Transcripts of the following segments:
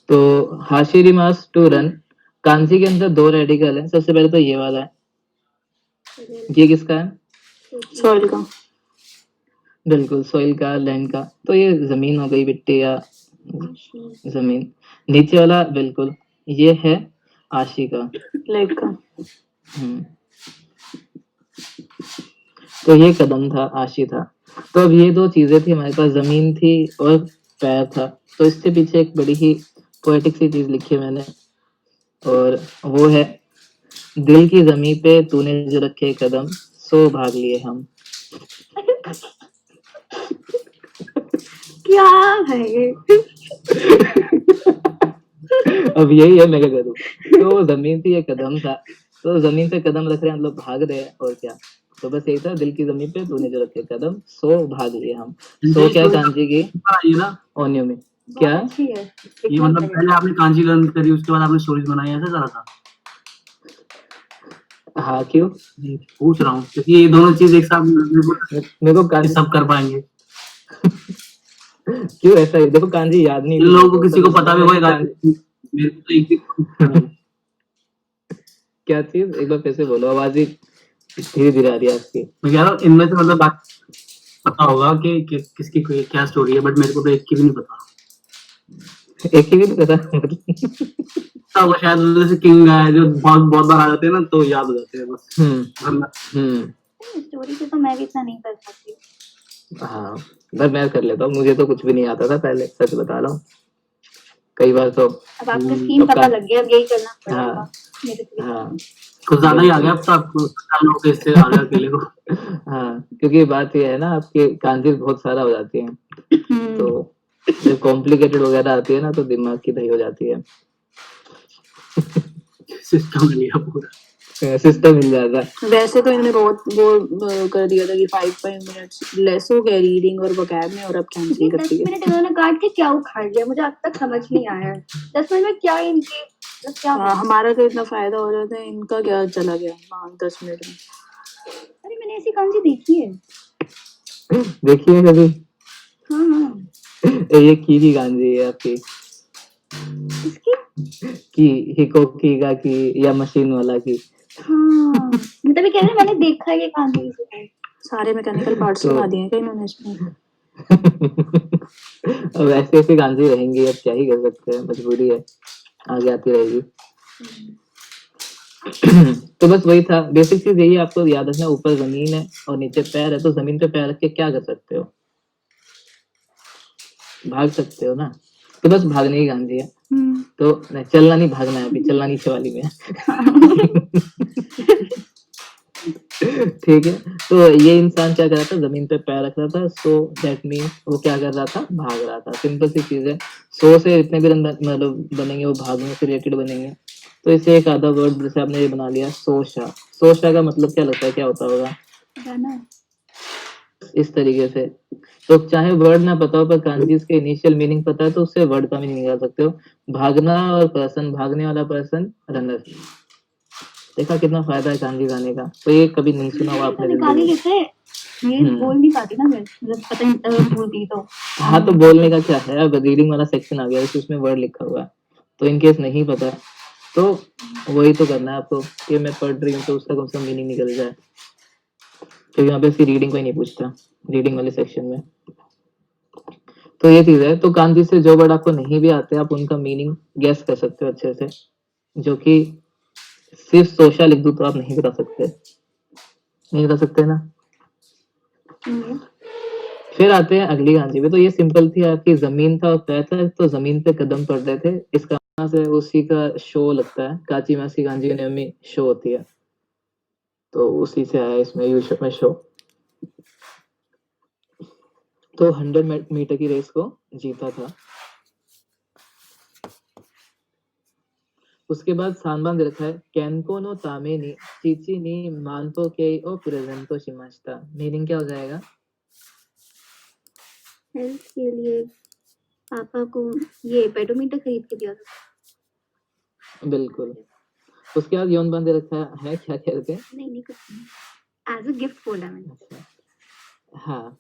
तो हाशिरिमास to run, kanji के अंदर 2 रेडिकल है। सबसे पहले तो ये वाला है, ये किसका है? सॉइल का। बिल्कुल सॉइल का, लैंड का। तो ये जमीन हो गई, मिट्टी या जमीन। नीचे वाला बिल्कुल ये है आशी का, लेग का। तो ये कदम था, आशी था। तो अब ये 2 चीजें थी हमारे पास, जमीन थी और पैर था। तो इसके पीछे एक बड़ी ही पोएटिक सी चीज लिखी है मैंने, और वो है, दिल की जमीन पे तूने जो रखे कदम, सो भाग लिए हम। क्या है ये? अब यही है, मैं क्या करूं। तो जमीन थी, ये कदम था। तो जमीन पे कदम रख रहे हैं हम लोग, भाग रहे हैं, और क्या। तो बस यही था, दिल की जमीन पे तूने जो रखे कदम, सो भाग लिए हम। सो क्या है कांजी की ये ना ओनियो में क्या है? ये मतलब पहले आपने कांजी लर्न करी, उसके बाद आपने स्टोरीज बनाई, ऐसा करा था? हाँ, क्यों? पूछ रहा हूँ क्योंकि ये दोनों चीज एक साथ मेरे को कांजी सब कर पाएंगे। क्यों ऐसा है? देखो कांजी याद नहीं, इन लोगों को किसी को पता भी होगा, मेरे को तो एक क्या चीज, एक बार फिर से बोलो, आवाज ही धीरे धीरे आ रही है आपकी। मैं कह रहा हूँ इनमें से मतलब बात पता होगा कि किसकी क्या स्टोरी है, बट मेरे को तो एक की भी नहीं पता। एक ही भी नहीं पता। वो शायद जैसे किंग है जो बहुत बार आ जाते हैं ना, तो याद हो जाते हैं बस। स्टोरी से तो मैं भी इतना नहीं कर सकती। हाँ, पर मैं कर लेता हूँ, मुझे तो कुछ भी नहीं आता था पहले, सच बता रहा हूँ। कई बार तो अब आपका स्कीम पता लग गया, अब यही करना पड़ेगा। हाँ, कुछ ज्यादा ही आ गया अब तो आपको, लोग इससे आ गया अकेले को। हाँ, क्योंकि बात ये है ना, आपके कांजी बहुत सारा हो जाती है, तो जब कॉम्प्लिकेटेड वगैरह आती है ना, तो दिमाग की दही हो जाती है। सिस्टम लिया पूरा, सिस्टम मिल जाता है। वैसे तो इन्होंने बहुत वो कर दिया था कि 5 मिनट्स लेस हो गए रीडिंग और वोकैब में, और अब कैंसिल कर दिया। 10 मिनट इन्होंने काट के क्या उखाड़ लिया, मुझे अब तक समझ नहीं आया। 10 मिनट में क्या इनके क्या हमारा तो इतना फायदा हो जाता है, इनका क्या चला गया 10 मिनट में। अरे मैंने ऐसी कांजी देखी है। देखिए कभी? हाँ ये की गांजी है आपकी, की हिकोकी का की, या मशीन वाला की? हाँ, मैं तभी कह रही, मैंने देखा है ये कांजी से। सारे मैकेनिकल पार्ट्स बना दिए क्या इन्होंने इसमें? अब ऐसी ऐसी गांजी रहेंगी, अब क्या ही कर सकते हैं, मजबूरी है, आगे आती रहेगी। तो बस वही था, बेसिक चीज यही आपको याद रखना, ऊपर जमीन है और नीचे पैर है। तो जमीन पे पैर रख के क्या कर सकते हो? भाग सकते हो ना, तो बस भागने की गांधी है। तो नहीं, चलना नहीं, भागना है, अभी चलना नीचे वाली में ठीक है। तो ये इंसान क्या कर रहा था, जमीन पे पैर रख रहा था, सो दैट मीन वो क्या कर रहा था, भाग रहा था। सिंपल सी चीज है, सो से इतने भी मतलब बनेंगे, वो भागने से रिलेटेड बनेंगे। तो इसे एक आधा वर्ड जैसे आपने ये बना लिया, सोशा। सोशा का मतलब क्या लगता है, क्या होता होगा? इस तरीके से। तो चाहे वर्ड ना पता हो, पर कांजीज के इनिशियल मीनिंग पता है, तो उससे वर्ड का मीनिंग निकाल सकते हो। भागना और पर्सन, भागने वाला पर्सन रनर। देखा कितना फायदा है कांजी गाने का। तो ये कभी नहीं सुना हुआ आपने जिंदगी में? मैं बोल नहीं पाती ना, मैं पता नहीं बोलती तो। हाँ, तो बोलने का क्या है, अब रीडिंग वाला सेक्शन आ गया, उसमें वर्ड लिखा हुआ है, तो इनकेस नहीं पता तो वही तो करना है आपको, कि मैं पढ़ रही हूँ तो उसका कम से कम मीनिंग निकल जाए। तो यहाँ पे इसकी रीडिंग कोई नहीं पूछता, रीडिंग वाले सेक्शन में। तो ये चीज है। तो कांजी से जो वर्ड आपको नहीं भी आते, आप उनका मीनिंग गेस कर सकते हो अच्छे से, जो कि सिर्फ सोशा लिख दूं तो आप नहीं बता सकते, नहीं बता सकते ना। फिर आते हैं अगली गांजी पे। तो ये सिंपल थी आपकी, जमीन था और पैर था, तो जमीन पे कदम पड़ रहे थे। इसका से उसी का शो लगता है, काची मासी गांजी नेमी शो होती है, तो उसी से आया इसमें यूशो में शो। तो 100 मीटर की रेस को जीता था। उसके बाद सानबान दे रखा है, कैनको नो तामे नी चीची नी मानतो के ओ प्रेजेंटो शिमाश्ता। मीनिंग क्या हो जाएगा? हेल्थ के लिए पापा को ये पेडोमीटर खरीद के दिया था। बिल्कुल। उसके बाद योनबान दे रखा है, क्या कहते हैं? नहीं कुछ नहीं, एज अ गिफ्ट बोला मैंने। अच्छा, हाँ,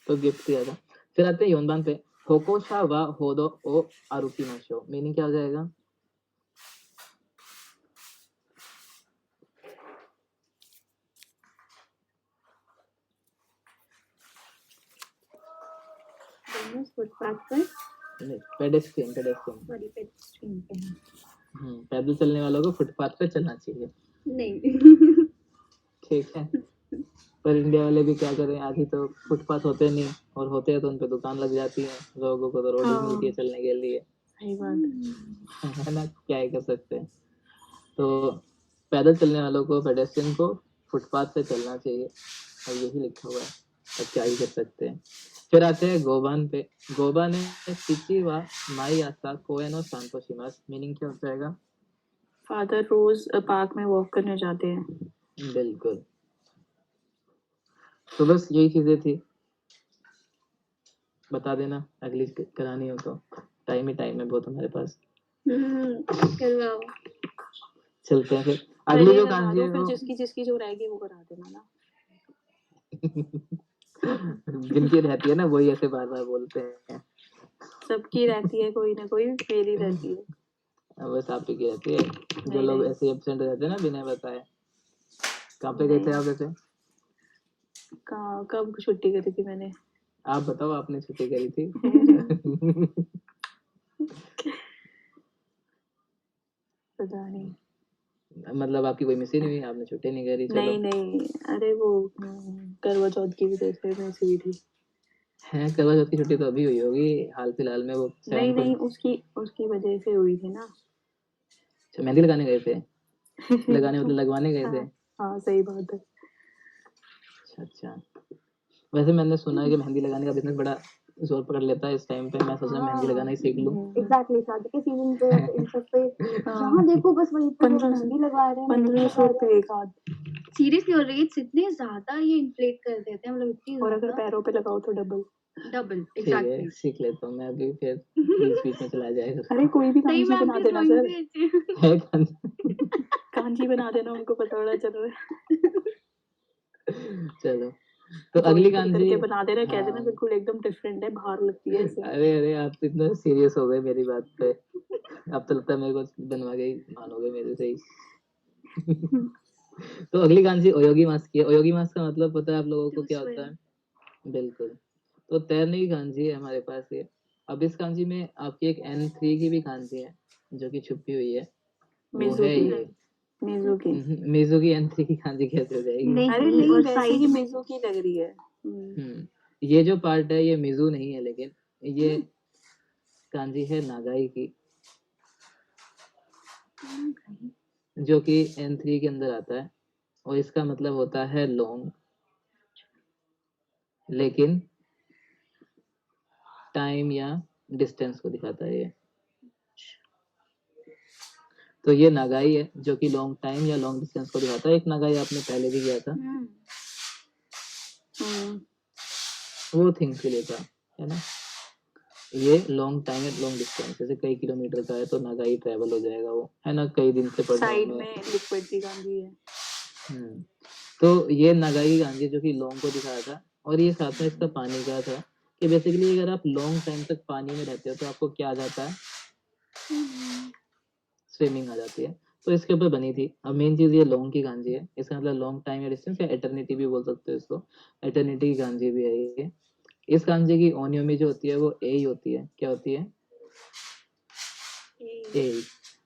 तो गिफ्ट दिया था। फिर आते हैं योनबान पे, होकोशा वा होदो ओ आरुकिमाशो, मीनिंग क्या हो जाएगा? फुटपाथ पर पेडेस्ट्रियन सॉरी पेडेस्ट्रियन पे हैं। पैदल चलने वालों को फुटपाथ पे चलना चाहिए, नहीं ठीक है। पर इंडिया वाले भी क्या करें, आधी तो फुटपाथ होते नहीं, और होते हैं तो उन पे दुकान लग जाती है, लोगों को तो रोड ही मिलती है चलने के लिए, सही बात है ना, क्या ही कर सकते हैं। तो पैदल चलने वालों को, पेडेस्ट्रियन को फुटपाथ पे चलना चाहिए, और यही लिखा हुआ है, अब क्या ही कर सकते हैं। फिर आते हैं गोबान पे। गोबा ने चिची वा माई आसा कोएन और सांतो शिमास, मीनिंग क्या हो जाएगा? फादर रोज पार्क में वॉक करने जाते हैं। बिल्कुल। तो बस यही चीजें थी, बता देना अगली करानी हो तो, टाइम ही टाइम है बहुत हमारे पास। करवाओ। चलते हैं फिर अगली जो करवा कांजी दो, है फिर वो जिसकी जो रहेगी वो करा देना ना। जिनकी रहती है ना वही ऐसे बार बार बोलते हैं। सबकी रहती है, कोई ना कोई मेरी रहती है। अब बस आप ही की रहती है, जो नहीं, लोग नहीं। ऐसे एब्सेंट रहते हैं ना बिना बताए। कहाँ पे गए थे नहीं। आप वैसे? कब छुट्टी करी थी मैंने? आप बताओ, आपने छुट्टी करी थी? पता नहीं। मतलब आपकी कोई मिस ही नहीं हुई, आपने छुट्टी नहीं करी, चलो। नहीं नहीं, अरे वो करवा चौथ की भी तरफ में से हुई थी। है, करवा चौथ की छुट्टी तो अभी हुई होगी हाल फिलहाल में, वो नहीं 7 को। नहीं, उसकी वजह से हुई थी ना। अच्छा, मेहंदी लगाने गए थे? लगाने मतलब लगवाने गए थे? हाँ हाँ, सही बात है। अच्छा अच्छा। वैसे मैंने सुना है कि मेहंदी लगाने का बिजनेस बड़ा जोर पकड़ लेता है इस टाइम पे, मैं सोच रहा हूँ मेहंदी लगाना ही सीख लूं। एग्जैक्टली, शादी के सीजन पे इन सब पे जहाँ देखो बस वही पे लोग मेहंदी लगा रहे हैं, 1500 रुपए एक हाथ। सीरियसली, और रेट्स इतने ज्यादा ये इन्फ्लेट कर देते हैं, मतलब इतनी, और अगर पैरों पे लगाओ तो डबल। ठीक है, सीख लेता हूँ मैं अभी, फिर बीच में चला जाएगा। अरे कोई भी कांजी बना देना सर, है कांजी? कांजी बना देना, उनको पता चल रहा है। चलो, तो अगली कांजी करके बना देना, कह देना हाँ। बिल्कुल एकदम डिफरेंट है, बाहर लगती है ऐसे। अरे अरे, आप तो इतना सीरियस हो गए मेरी बात पे, अब तो लगता है मेरे को बनवा के ही मानोगे मेरे से ही। तो अगली कांजी ओयोगी मास की है। ओयोगी मास का मतलब पता है आप लोगों को क्या होता है? बिल्कुल। तो तैरने की कांजी है हमारे पास ये। अब इस कांजी में आपकी एक N3 की भी कांजी है जो कि छुपी हुई है, वो है ये मिजुकी। मिजुकी। N3 की कांजी कैसे हो जाएगी? नहीं, अरे नहीं, और वैसे ही मिजुकी लग रही है। ये जो पार्ट है ये मिजू नहीं है, लेकिन ये कांजी है नागाई की, जो कि N3 के अंदर आता है, और इसका मतलब होता है लॉन्ग, लेकिन टाइम या डिस्टेंस को दिखाता है ये। तो ये नागाई है जो कि लॉन्ग टाइम या लॉन्ग डिस्टेंस को दिखाता है। एक नागाई आपने पहले भी किया था, वो थिंग्स के लिए था, है ना। ये लॉन्ग टाइम या लॉन्ग डिस्टेंस, जैसे कई किलोमीटर का है तो नागाई ट्रेवल हो जाएगा वो, है ना, कई दिन से पढ़ने साइड में लिक्विड की गांधी है। तो ये नागाई गांधी जो कि लॉन्ग को दिखाया था, और ये साथ में इसका पानी का था कि बेसिकली अगर आप लॉन्ग टाइम तक पानी में रहते हो तो आपको क्या आ जाता है? स्विमिंग आ जाती है। तो इसके ऊपर बनी थी। अब मेन चीज ये लॉन्ग की गांजी है, इसका मतलब लॉन्ग टाइम या डिस्टेंस या एटर्निटी भी बोल सकते हो इसको, एटर्निटी की गांजी भी है ये। इस गांजे की ओनियोमी जो होती है वो ए ही होती है। क्या होती है? ए।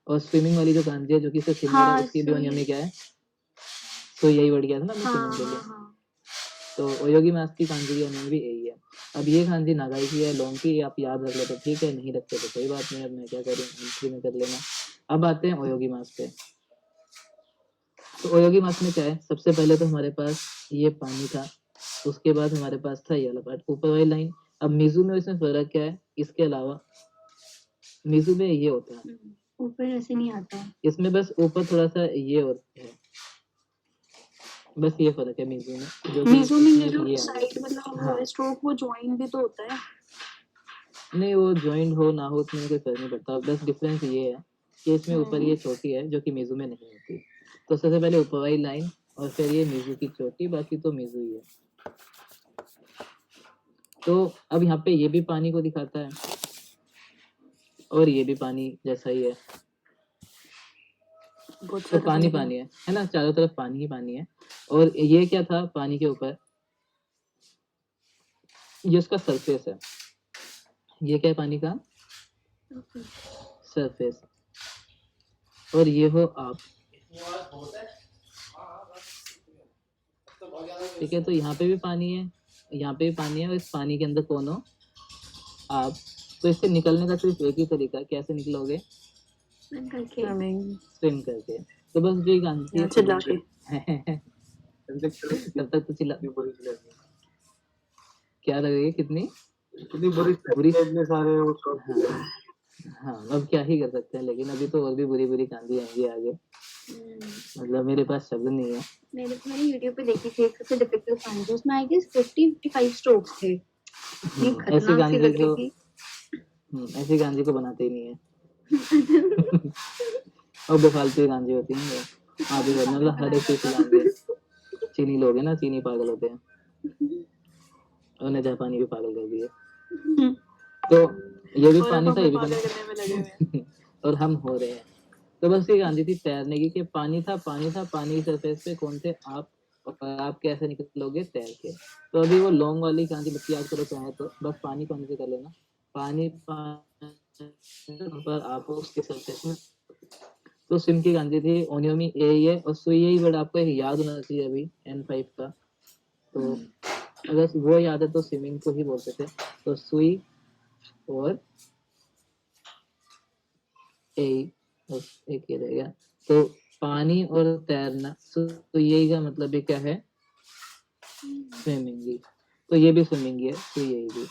और स्विमिंग वाली जो गांजी है जो कि इससे सिमिलर है, उसकी भी ओनियोमी क्या है? तो यही वर्ड गया था ना अपने स्विमिंग के लिए। तो ओयोगी मास की कांजी की ओनियोमी भी यही है। अब ये कांजी नागाई की है, लॉन्ग की, आप याद रख ले तो ठीक है, नहीं रखते तो कोई बात नहीं, अब मैं क्या करूँ, एंट्री में कर लेना। अब आते हैं ओयोगी मास पे। तो ओयोगी मास में क्या है? सबसे पहले तो हमारे पास ये पानी था, उसके बाद हमारे पास था ये वाला पार्ट, ऊपर वाली लाइन। अब मिजू में इसमें फर्क क्या है? इसके अलावा मिजू में ये होता है, ऊपर ऐसे नहीं आता, इसमें बस ऊपर थोड़ा सा ये होता है, बस ये फर्क है मिजू में। मिजू में ये इसमें जो ये साइड मतलब हाँ, स्ट्रोक वो जॉइन भी तो होता है। नहीं वो ज्वाइंट हो ना हो उसमें कोई फर्क नहीं पड़ता, बस डिफरेंस ये है कि इसमें ऊपर ये चोटी है जो कि मिजू में नहीं होती। तो सबसे पहले ऊपर वाली लाइन और फिर ये मिजू की चोटी, बाकी तो मिजू ही है। तो अब यहाँ पे ये भी पानी को दिखाता है और ये भी पानी जैसा ही है, बहुत तो सारा पानी पानी पानी है ना, चारों तरफ पानी ही पानी है। और ये क्या था पानी के ऊपर, ये उसका सरफेस है, ये क्या है पानी का सरफेस, और ये हो आप, ठीक है। तो यहाँ पे भी पानी है, यहाँ पे भी पानी है, और इस पानी के अंदर कौन हो आप। तो इससे निकलने का सिर्फ एक ही तरीका है, कैसे निकलोगे, स्विम करके। तो बस जो एक आंटी है चिल्ला के तब तक तो चिल्ला, क्या लगेगी कितनी बुरी बुरी, इतने सारे वो सब हाँ, हाँ अब क्या ही कर सकते हैं, लेकिन अभी तो और भी बुरी बुरी कांदी आएंगी आगे, मतलब मेरे पास शब्द नहीं है। मैंने यूट्यूब पे देखी थी एक सबसे डिफिकल्ट कांजी, उसमें आई गेस 50-55 स्ट्रोक्स थे। इतनी ऐसी खतरनाक सी गांधी लग रही को थी। ऐसी गांधी को बनाते ही नहीं है और बेफालतू गांधी होती हैं वो, आप ही मतलब हर एक चीज खिलाएंगे। चीनी लोग हैं ना, चीनी पागल होते हैं, उन्हें जापानी भी पागल कर दिए। तो ये भी पानी था, ये भी पानी करने में लगे हुए हैं। और हम हो रहे हैं। तो बस ये गांधी थी तैरने की, कि पानी था पानी था, पानी की सरफेस पे कौन थे आप, और आप कैसे निकलोगे तैर के। तो अभी वो लॉन्ग वाली गांधी बच्ची याद करो चाहे तो, बस पानी पानी से कर लेना, पानी पानी पर आप हो उसके सरफेस में। तो स्विम की गांधी थी ओनियोमी ए है, और सुई यही वर्ड आपको याद होना चाहिए अभी N5 का। तो अगर वो याद है तो स्विमिंग को ही बोलते थे। तो सुई और ए, बस एक ये रह गया। तो पानी और तैरना, तो यही का मतलब ये क्या है, स्विमिंग ही। तो ये भी स्विमिंग ही है, तो यही भी,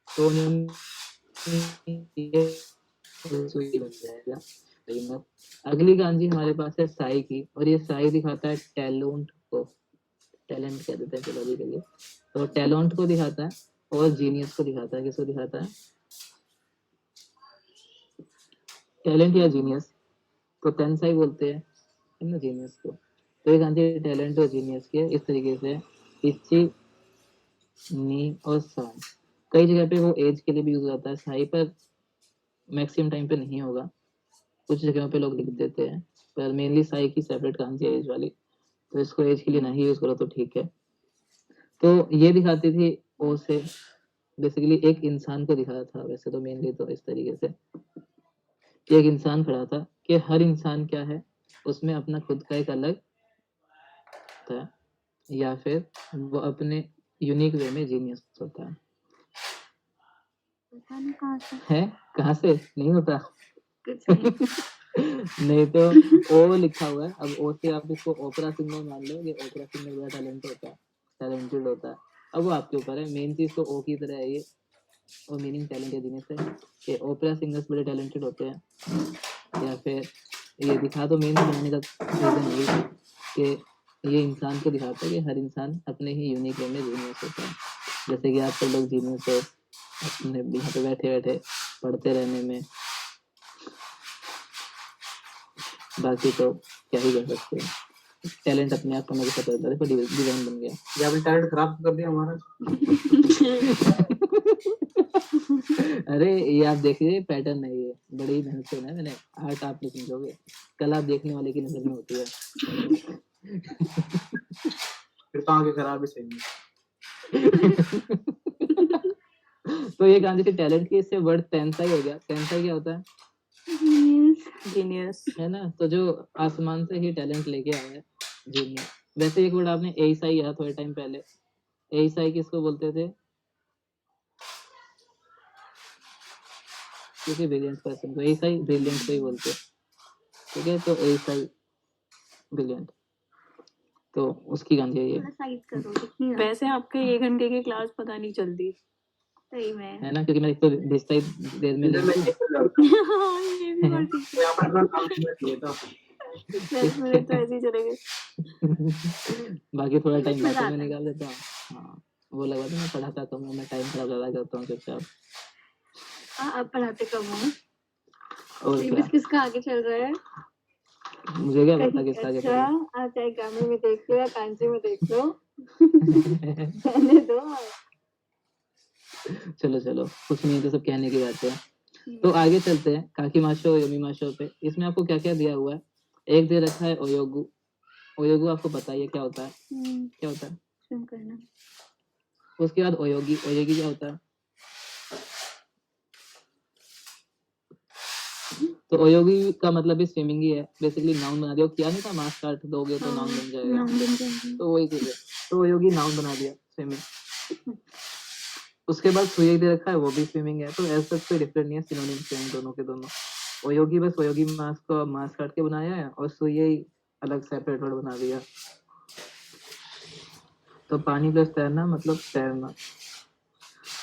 तो ये सुई बन जाएगा। तो अगली गांजी हमारे पास है साई की, और ये साई दिखाता है टैलेंट को, टैलेंट कह देते हैं चलो अभी के लिए। तो टैलेंट को दिखाता है और जीनियस को दिखाता है। किसको दिखाता है, टैलेंट या जीनियस, तो टेंसाई बोलते हैं है ना जीनियस को। तो एक गांधी टैलेंट और जीनियस के इस तरीके से इच्ची नी और सान, कई जगह पे वो एज के लिए भी यूज होता है, साई पर मैक्सिमम टाइम पे नहीं होगा, कुछ जगहों पे लोग लिख देते हैं, पर मेनली साई की सेपरेट कांजी है एज वाली, तो इसको एज के लिए नहीं यूज करो तो ठीक है। तो ये दिखाती थी ओ से, बेसिकली एक इंसान को दिखाया था, वैसे तो मेनली तो इस तरीके से कि एक इंसान खड़ा था, कि हर इंसान क्या है उसमें अपना खुद का एक अलग था, या फिर वो अपने यूनिक वे में जीनियस होता है। पता नहीं कहाँ से है कहाँ से नहीं होता कुछ नहीं। नहीं तो ओ लिखा हुआ है, अब ओ से आप इसको ओपरा सिंगर मान लो, ये ओपरा सिंगर बड़ा टैलेंट होता है, टैलेंटेड होता है। अब वो आपके ऊपर है, मेन चीज तो ओ की तरह है ये, और मीनिंग टैलेंट या जीनियस है, कि ओपरा सिंगर्स बड़े टैलेंटेड होते हैं, या फिर ये दिखा तो मेन बनाने का रीजन यही है कि ये इंसान को दिखाता है कि हर इंसान अपने ही यूनिक वे में जीनियस होता है। जैसे कि आजकल लोग जीनियस है अपने यहाँ पे बैठे बैठे पढ़ते रहने में, बाकी तो क्या ही कर सकते हैं, टैलेंट अपने आप को मुझे पता चलता है, देखो डिजाइन बन गया। ये आपने टैलेंट खराब कर दिया हमारा। अरे ये आप देखिए पैटर्न है, ये बड़ी मेहनत से ना मैंने, आर्ट आप नहीं समझोगे, कल आप देखने वाले की नजर में होती है। फिर तो आगे खराब ही सही। तो ये गांधी के टैलेंट की, इससे वर्ड टेंसाई हो गया। टेंसाई क्या होता है, जीनियस है ना, तो जो आसमान से ही टैलेंट लेके आया है, जीनियस। वैसे एक वर्ड आपने एईसाई याद थोड़े टाइम पहले, एईसाई किसको बोलते थे, किसी ब्रिलियंट पर्सन को एईसाई ब्रिलियंट को ही बोलते हैं, ठीक है। तो एईसाई ब्रिलियंट, तो उसकी गांधी है ये, साइड करो दिखनी ना। वैसे आपके 1 घंटे की क्लास पता नहीं चलती सही में। है ना, क्योंकि मैं एक तो भेजता ही देर में इधर मैं नहीं ये कर रहा हाँ, ये भी बात ठीक है। यहाँ पर अपना काम करना चाहिए था। 10 मिनट तो ऐसे ही चले गए। बाकी थोड़ा टाइम मजा बातों में आता है। निकाल देता हूँ। हाँ वो लगा था मैं पढ़ाता कम हूँ, मैं टाइम खराब ज्यादा करता हूँ चुपचाप। हाँ आप पढ़ाते कम हो। और क्या, सिलेबस किसका आगे चल रहा है? मुझे क्या पता किसका आगे अच्छा चलेगा। आप चाहे गाने में देख लो या कांचे में देख लो। रहने दो। चलो चलो, कुछ नहीं, तो सब कहने की बात है। तो आगे चलते हैं काकीमाशो योमीमाशो पे। इसमें आपको क्या क्या दिया हुआ है? एक दे रखा है ओयोगु। ओयोगु आपको बताइए क्या होता है? क्या होता है? स्विम करना। उसके बाद ओयोगी। ओयोगी क्या होता है? तो ओयोगी का मतलब भी स्विमिंग ही है, बेसिकली नाउन बना दिया। किया नहीं था मार्क्स काट दोगे तो नाउन बन जाएगा, नाम बन जाएगा। तो वही चीज है। तो ओयोगी नाउन बना दिया, स्विमिंग। उसके बाद सुई दे रखा है, वो भी स्विमिंग है। तो ऐसा कोई डिफरेंट नहीं है, सिनोनिम सेम दोनों के दोनों। ओयोगी बस ओयोगी मास्क को मास्क काट के बनाया है, और सुई अलग सेपरेट वर्ड बना दिया। तो पानी प्लस तैरना मतलब तैरना।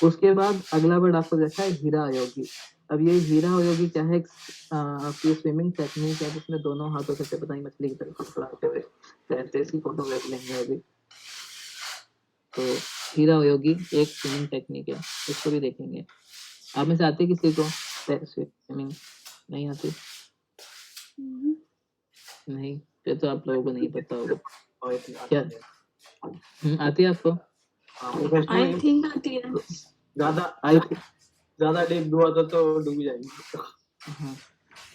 उसके बाद अगला वर्ड आपको देखा है हीरा अयोगी। अब ये हीरा अयोगी क्या है? आपकी स्विमिंग टेक्निक है जिसमें दोनों हाथों से पता नहीं मछली की तरफ फड़फड़ाते हुए तैरते, इसकी फोटो देख लेंगे अभी। तो हीरा अयोगी एक स्विमिंग टेक्निक है, इसको भी देखेंगे। आप में से आती है किसी को स्विमिंग? नहीं आती? नहीं, फिर तो आप लोगों को नहीं पता होगा। क्या आती है आपको? आई थिंक आती है। ज्यादा आई ज्यादा डीप हुआ तो डूब जाएगी। हाँ,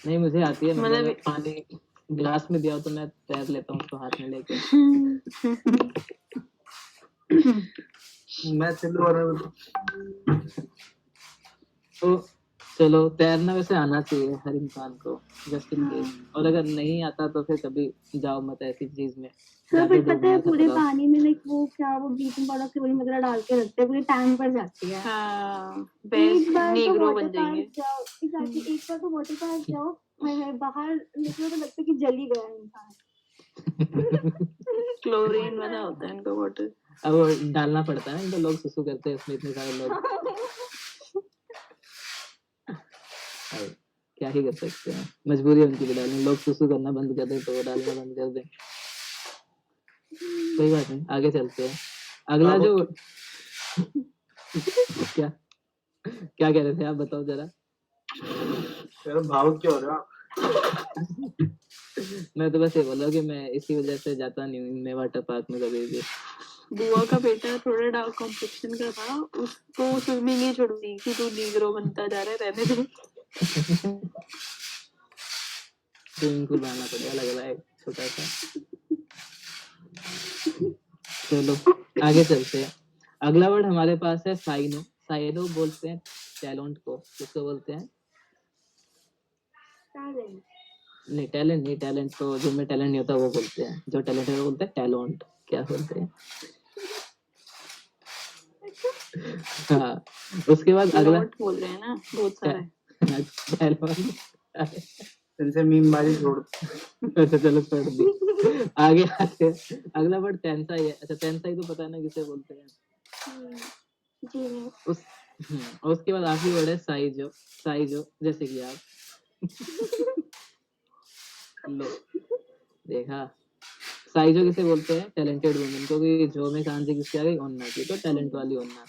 नहीं मुझे आती है। मतलब मतलब पानी गिलास में दिया हो तो मैं तैर लेता हूँ उसको हाथ में लेके। मैं चलो और तो चलो, तैरना वैसे आना चाहिए हर इंसान को, जस्ट इन केस। और अगर नहीं आता तो फिर कभी जाओ मत ऐसी चीज में। तो ज्यादा फिर पता डूबने है का पूरे खतरा। पानी में लाइक वो क्या वो ब्लीचिंग पाउडर क्लोरीन वगैरह डाल के रखते हैं, पूरी टैंक पर जाती है। हाँ, एक बार तो नीग्रो वाटर बन जाएंगे। पार्क जाओ, एग्जैक्टली, एक बार तो वाटर पार्क जाओ, हाय हाय बाहर निकलो तो लगता है कि जल ही गया है इंसान। क्लोरीन वाला होता है इनका वाटर। अब वो डालना पड़ता है ना, तो लोग सुसु करते हैं उसमें, इतने सारे लोग। अब क्या ही कर सकते हैं, मजबूरी है उनकी भी डालनी। लोग सुसु करना बंद कर दे तो वो डालना बंद कर दे। कोई बात नहीं, आगे चलते हैं। अगला जो क्या क्या कह रहे थे आप, बताओ जरा। भावुक क्यों हो रहा? मैं तो बस ये बोल रहा हूँ कि मैं इसी वजह से जाता नहीं हूँ मैं वाटर पार्क में कभी भी। बुआ का बेटा थोड़ा डार्क कॉम्प्लेक्शन का था, उसको स्विमिंग ही छोड़ दी कि तू नीग्रो बनता जा रहा है, रहने दे। स्विमिंग पूल बनाना पड़ेगा लग रहा है छोटा सा। चलो आगे चलते हैं। अगला वर्ड हमारे पास है साइनो। साइनो बोलते हैं टैलेंट को। किसको बोलते हैं? नहीं, टैलेंट नहीं। टैलेंट तो जो में टैलेंट नहीं होता वो बोलते हैं, जो टैलेंट है वो बोलते हैं टैलेंट। क्या बोलते हैं? हाँ, उसके बाद अगला लॉट बोल रहे हैं ना बहुत सारे। टैलेंट। इनसे मीमबाजी छोड़। अच्छा चलो छोड़ दी। आगे आते हैं। अगला वर्ड टेंसाई है। अच्छा टेंसाई तो पता है ना किसे बोलते हैं? जी और उसके बाद आखिरी वर्ड है साइजो। साइजो जैसे कि आप लो देखा। साइजो किसे बोलते हैं? टैलेंटेड वुमेन को। कि जो में कांजी किसकी आ गई? ओन्ना की, तो टैलेंट वाली ओन्ना।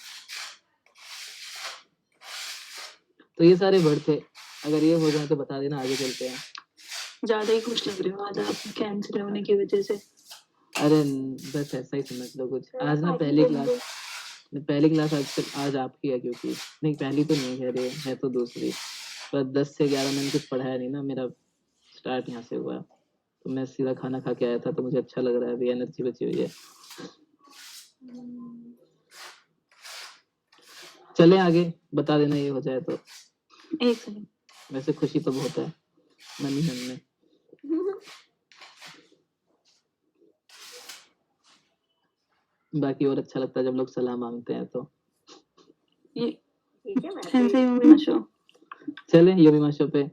तो ये सारे वर्ड थे, अगर ये हो जाए तो बता देना, आगे चलते हैं। ज्यादा ही खुश लग रहे हो आज आप कैंसर होने की वजह से। अरे बस ऐसा ही समझ लो कुछ। आज ना पहली क्लास आज आपकी है, क्योंकि नहीं पहली तो नहीं है, है तो दूसरी। पर 10 से 11 मैंने कुछ पढ़ाया नहीं ना, मेरा स्टार्ट यहाँ से हुआ। तो मैं सीधा खाना खा के आया था, तो मुझे अच्छा लग रहा है, अभी एनर्जी बची हुई है। चले आगे, बता देना ये हो जाए तो। एक सेकंड। वैसे खुशी तो बहुत है मन ही मन में। बाकी और अच्छा लगता है जब लोग सलाह मांगते हैं तो। ये ठीक है मैं सेंसेई मोमिमाशो। चले योमिमाशो पे।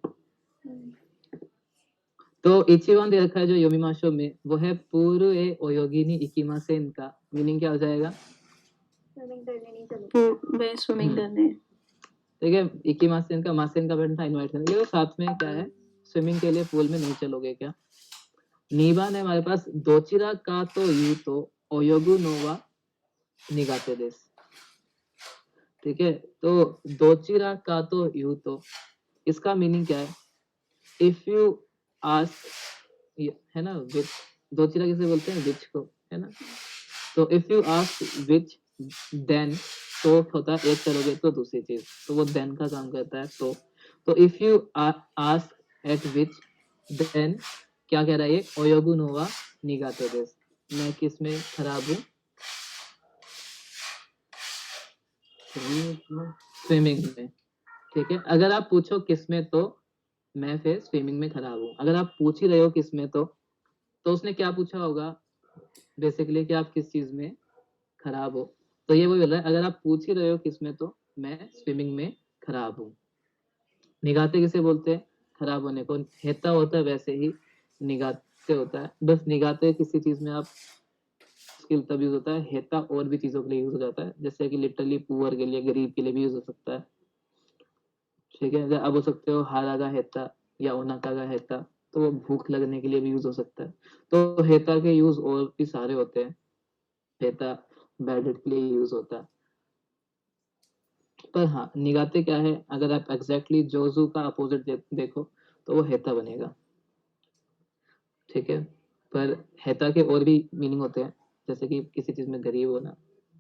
तो इचिवान दे रखा है जो योमिमाशो में, वो है पूर्व ए ओयोगिनी इकिमासेन का मीनिंग क्या हो जाएगा? स्विमिंग करने नहीं चलूंगी। मैं स्विमिंग करने। ठीक है, इकिमासेन का मासेन का वर्ड था इनवाइट करने के लिए, साथ में क्या है? स्विमिंग के लिए पूल में नहीं चलोगे क्या? नीबान है हमारे पास दोचिरा का तो यू तो ओयोगु नोवा निगाते देस। ठीक है, तो दोचिरा का तो यू तो इसका मीनिंग क्या है? इफ यू आस्क, है ना, विच। दोचिरा किसे बोलते हैं? विच को, है ना। तो if you ask which, then तो होता है एक करोगे तो दूसरी चीज, तो वो देन का काम करता है। तो if you ask at which, then क्या कह रहा है ये, ओयोगु नोवा निगाते देस, मैं किस में खराब हूँ, स्विमिंग में। ठीक है, अगर आप पूछो किस में, तो मैं फिर स्विमिंग में खराब हूँ। अगर आप पूछ ही रहे हो किस में, तो उसने क्या पूछा होगा बेसिकली कि आप किस चीज में खराब हो, तो ये वही बोल रहा है, अगर आप पूछ ही रहे हो किस में, तो मैं स्विमिंग में खराब हूँ। निगाते किसे बोलते हैं, खराब होने को। हेता होता है वैसे ही निगाते होता है, बस निगाते किसी चीज में आप स्किल तब यूज होता है, हेता और भी चीजों के लिए यूज हो जाता है, जैसे कि लिटरली पुअर के लिए, गरीब के लिए भी यूज हो सकता है। ठीक है, अब हो सकते हो हारा का हेता या ओनाका का हेता, तो वो भूख लगने के लिए भी यूज हो सकता है। तो हेता के यूज और भी सारे होते हैं, हेता बैडेड के लिए यूज होता है। पर हाँ, निगाते क्या है, अगर आप एग्जैक्टली जोजू का अपोजिट देखो तो वो हेता बनेगा। ठीक है, पर हेता के और भी मीनिंग होते हैं, जैसे कि किसी चीज में गरीब होना,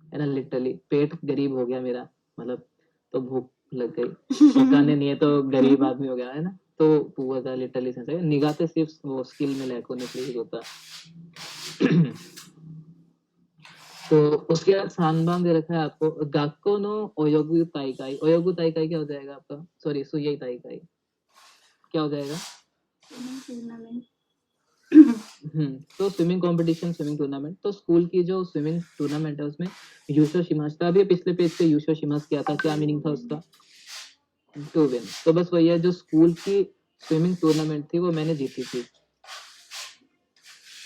है ना, लिटरली पेट गरीब हो गया मेरा, मतलब तो भूख लग गई, पकाने नहीं है तो गरीब आदमी हो गया, है ना, तो पुअर का लिटरली सेंस है। निगाते सिर्फ वो स्किल में लैक होने के लिए यूज होता है। तो उसके बाद सानबान दे रखा है आपको, गाक्को नो ओयोगु ताइकाई। ओयोगु ताइकाई क्या हो जाएगा आपका, सॉरी सुयई ताइकाई क्या हो जाएगा, तो स्विमिंग कंपटीशन, स्विमिंग टूर्नामेंट। तो स्कूल की जो स्विमिंग टूर्नामेंट है उसमें यूशो शिमास था, अभी पिछले पेज पे यूशो शिमास किया था, क्या मीनिंग था उसका, टू विन। तो बस वही है, जो स्कूल की स्विमिंग टूर्नामेंट थी वो मैंने जीती थी।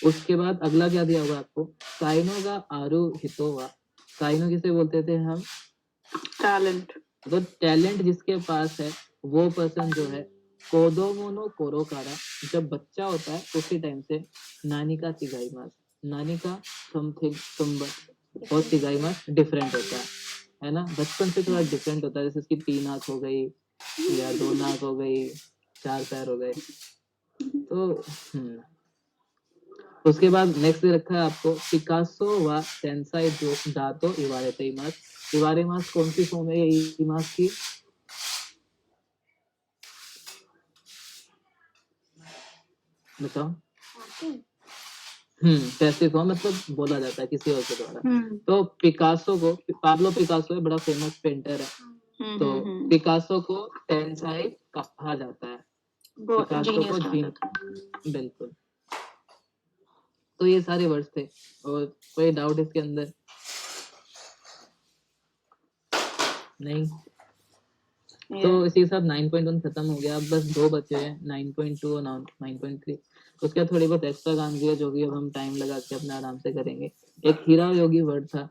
उसके बाद अगला क्या दिया होगा आपको, साइनो का आरु हितोवा। साइनो किसे बोलते थे हम, टैलेंट। तो टैलेंट जिसके पास है वो पर्सन जो है, कोदोमो नो कोरोकारा, जब बच्चा होता है उसी टाइम से नानी का चिगाईमास, नानी का समथिंग संबत और चिगाईमास डिफरेंट होता है ना, बचपन से थोड़ा डिफरेंट होता है, जैसे इसकी 3 आंख हो गई या 2 नाक हो गई, 4 पैर हो गए। तो उसके बाद नेक्स्ट दे रखा है आपको, पिकासो व टेंसाई दातो इवारेतेइमास। इवारेमास कौन सी फॉर्म है ये इमास की, बताओ। पैसिव फॉर्म मतलब बोला जाता है किसी और के द्वारा। तो पिकासो को, पाब्लो पिकासो है, बड़ा फेमस पेंटर है, तो पिकासो को टेंसाई कहा जाता है, पिकासो को बिल्कुल। तो ये सारे वर्ड्स थे, और कोई डाउट इसके अंदर नहीं, तो इसी के साथ 9.1 खत्म हो गया। अब बस 2 बचे हैं, 9.2 और 9.3। उसके बाद थोड़ी बहुत एक्स्ट्रा काम किया, जो कि अब हम टाइम लगा के अपना आराम से करेंगे। एक हीरा योगी वर्ड था,